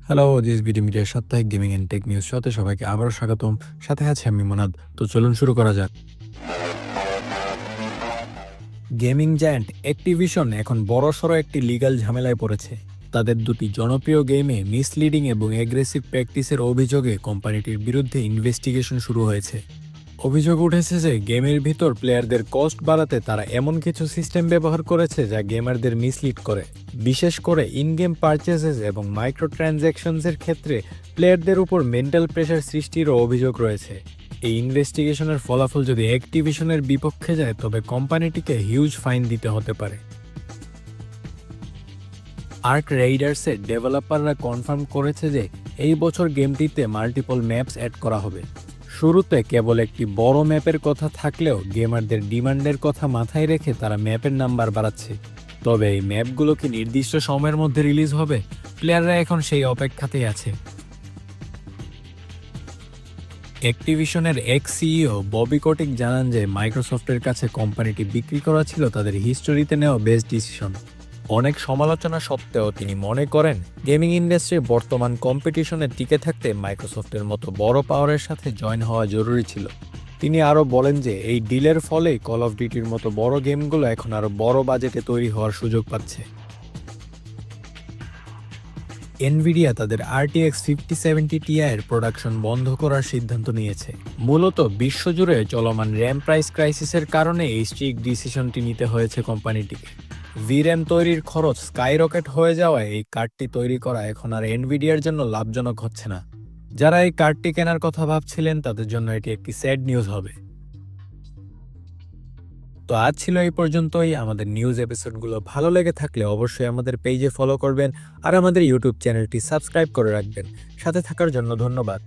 Hello, this BD মিডিয়ার সাপ্তাহিক gaming and tech news শোতে সবাইকে আবারও স্বাগতম। সাথে আছে আমি মোনাদ। তো চলুন শুরু করা যাক। গেমিং জায়ান্ট অ্যাকটিভিশন এখন বড়সড় একটি লিগ্যাল ঝামেলায় পড়েছে। তাদের দুটি জনপ্রিয় গেমে মিসলিডিং এবং অ্যাগ্রেসিভ প্র্যাকটিসের অভিযোগে কোম্পানিটির বিরুদ্ধে ইনভেস্টিগেশন শুরু হয়েছে। অভিযোগ উঠেছে যে গেমের ভিতর প্লেয়ারদের কস্ট বাড়াতে তারা এমন কিছু সিস্টেম ব্যবহার করেছে যা গেমারদের মিসলিড করে। বিশেষ করে ইন গেম পারচেসেস এবং মাইক্রো ট্রানজ্যাকশনসের ক্ষেত্রে প্লেয়ারদের উপর মেন্টাল প্রেশার সৃষ্টিরও অভিযোগ রয়েছে। এই ইনভেস্টিগেশনের ফলাফল যদি অ্যাকটিভিশনের বিপক্ষে যায় তবে কোম্পানিটিকে হিউজ ফাইন দিতে হতে পারে। আর্ক রেইডার্সের ডেভেলপাররা কনফার্ম করেছে যে এই বছর গেমটিতে মাল্টিপল ম্যাপস অ্যাড করা হবে। শুরুতে কেবল একটি বড় ম্যাপের কথা থাকলেও গেমারদের ডিমান্ডের কথা মাথায় রেখে তারা ম্যাপের নাম্বার বাড়াচ্ছে। তবে এই ম্যাপগুলো কি নির্দিষ্ট সময়ের মধ্যে রিলিজ হবে? প্লেয়াররা এখন সেই অপেক্ষাতেই আছে। অ্যাকটিভিশনের এক্স সিইও ববি কোটিক জানান যে মাইক্রোসফটের কাছে কোম্পানিটি বিক্রি করা ছিল তাদের হিস্টোরিতে নেওয়া বেস্ট ডিসিশন। অনেক সমালোচনা সত্ত্বেও তিনি মনে করেন গেমিং ইন্ডাস্ট্রির বর্তমান কম্পিটিশনে টিকে থাকতে মাইক্রোসফটের মতো বড় পাওয়ারের সাথে জয়েন হওয়া জরুরি ছিল। তিনি আরও বলেন যে এই ডিলের ফলেই কল অফ ডিউটির মতো বড় গেমগুলো এখন আরও বড় বাজেটে তৈরি হওয়ার সুযোগ পাচ্ছে। এনভিডিয়া তাদের RTX 5070 Ti এর প্রোডাকশন বন্ধ করার সিদ্ধান্ত নিয়েছে। মূলত বিশ্বজুড়ে চলমান র্যাম প্রাইস ক্রাইসিসের কারণে এই স্ট্রিক্ট ডিসিশনটি নিতে হয়েছে কোম্পানিটিকে। ভির্যাম তৈরির খরচ স্কাইরকেট হয়ে যাওয়ায় এই কার্ডটি তৈরি করা এখন আর এনভিডিয়ার জন্য লাভজনক হচ্ছে না। যারা এই কার্ডটি কেনার কথা ভাবছিলেন তাদের জন্য এটি একটি স্যাড নিউজ হবে। তো আজ ছিল এই পর্যন্তই। আমাদের নিউজ এপিসোডগুলো ভালো লেগে থাকলে অবশ্যই আমাদের পেজে ফলো করবেন আর আমাদের ইউটিউব চ্যানেলটি সাবস্ক্রাইব করে রাখবেন। সাথে থাকার জন্য ধন্যবাদ।